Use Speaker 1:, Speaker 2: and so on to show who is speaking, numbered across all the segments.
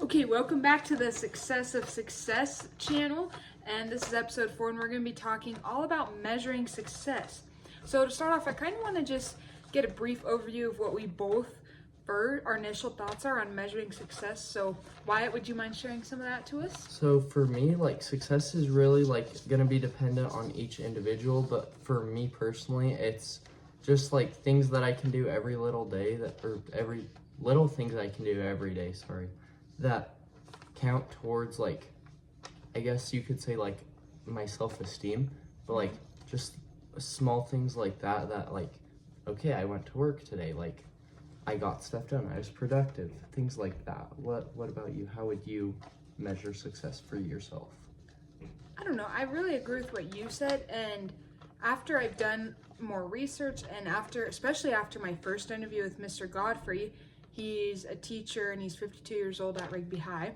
Speaker 1: Okay, welcome back to the Success of Success channel, and this is episode 4, and we're going to be talking all about measuring success. So to start off, I kind of want to just get a brief overview of what we both our initial thoughts are on measuring success. So Wyatt, would you mind sharing some of that to us?
Speaker 2: So for me, success is really going to be dependent on each individual, but for me personally, it's just things that I can do every little day or every little things I can do every day, that count towards I guess you could say my self-esteem, but just small things like that okay, I went to work today, I got stuff done, I was productive, things like that. What about you? How would you measure success for yourself?
Speaker 1: I don't know, I really agree with what you said, and after I've done more research and especially after my first interview with Mr. Godfrey, he's a teacher and he's 52 years old at Rigby High.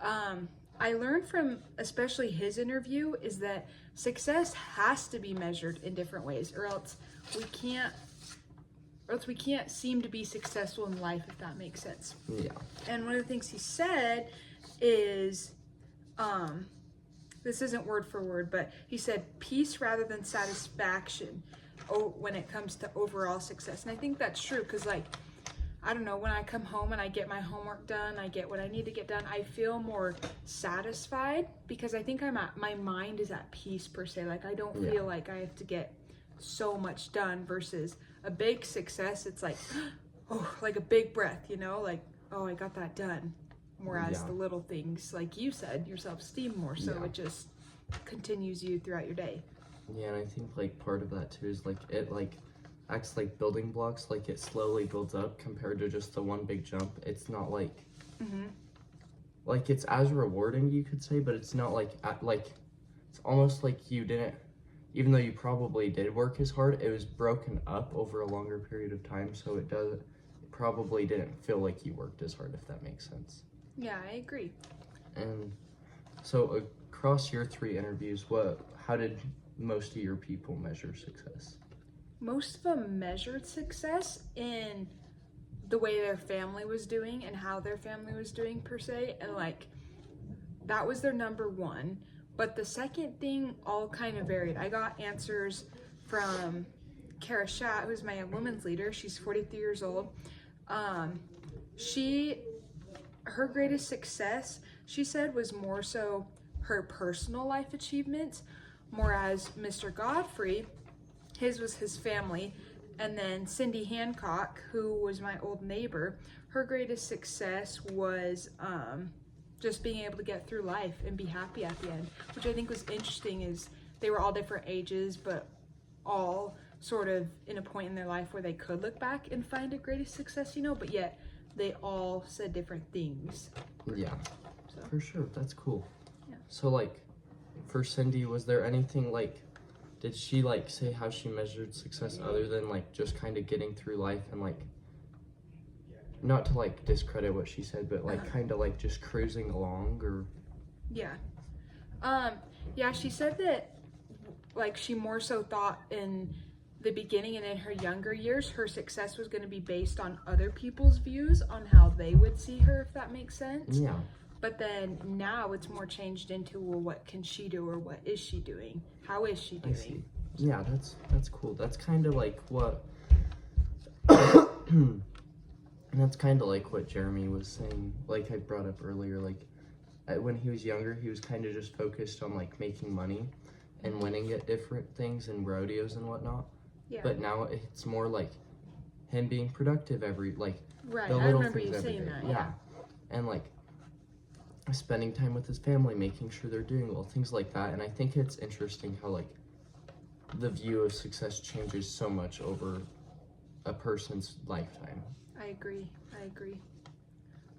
Speaker 1: I learned from especially his interview is that success has to be measured in different ways, or else we can't seem to be successful in life, if that makes sense.
Speaker 2: Yeah.
Speaker 1: And one of the things he said is, this isn't word for word, but he said peace rather than satisfaction when it comes to overall success. And I think that's true, because I don't know, when I come home and I get my homework done, I get what I need to get done, I feel more satisfied because I think my mind is at peace per se. I don't feel like I have to get so much done versus a big success. It's like a big breath, oh, I got that done. Whereas the little things, like you said, your self-esteem more so it just continues you throughout your day.
Speaker 2: Yeah, and I think part of that too is it acts like building blocks, it slowly builds up compared to just the one big jump. It's not it's as rewarding, you could say, but it's not it's almost like you didn't, even though you probably did work as hard, it was broken up over a longer period of time, so it probably didn't feel like you worked as hard, if that makes sense.
Speaker 1: Yeah, I agree.
Speaker 2: And so across your 3 interviews, how did most of your people measure success?
Speaker 1: Most of them measured success in the way their family was doing and how their family was doing per se, and that was their number one. But the second thing all kind of varied. I got answers from Kara Schatt, who's my Young Women's leader. She's 43 years old. Her greatest success, she said, was more so her personal life achievements, whereas Mr. Godfrey, his was his family. And then Cindy Hancock, who was my old neighbor, her greatest success was just being able to get through life and be happy at the end, which I think was interesting. Is they were all different ages, but all sort of in a point in their life where they could look back and find a greatest success, but yet they all said different things.
Speaker 2: Yeah, so. For sure, that's cool.
Speaker 1: Yeah.
Speaker 2: So for Cindy, was there anything did she say how she measured success other than just kind of getting through life and not to discredit what she said, but kind of just cruising along, or?
Speaker 1: Yeah. Yeah, she said that she more so thought in the beginning and in her younger years, her success was going to be based on other people's views on how they would see her, if that makes sense.
Speaker 2: Yeah.
Speaker 1: But then now it's more changed into, well, what can she do, or what is she doing? How is she doing?
Speaker 2: I see. Yeah, that's cool. That's kind of what and that's kind of what Jeremy was saying, I brought up earlier, when he was younger, he was kind of just focused on making money and winning at different things and rodeos and whatnot.
Speaker 1: Yeah.
Speaker 2: But now it's more him being productive
Speaker 1: right.
Speaker 2: The little
Speaker 1: I remember
Speaker 2: things
Speaker 1: you
Speaker 2: every
Speaker 1: saying
Speaker 2: day.
Speaker 1: that.
Speaker 2: Yeah. And spending time with his family, making sure they're doing well, things like that. And I think it's interesting how the view of success changes so much over a person's lifetime.
Speaker 1: I agree.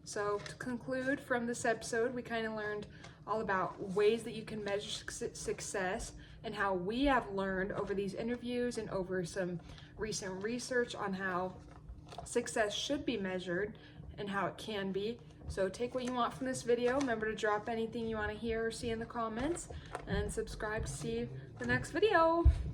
Speaker 1: So to conclude from this episode, we kind of learned all about ways that you can measure success and how we have learned over these interviews and over some recent research on how success should be measured and how it can be. So take what you want from this video. Remember to drop anything you want to hear or see in the comments, and subscribe to see the next video.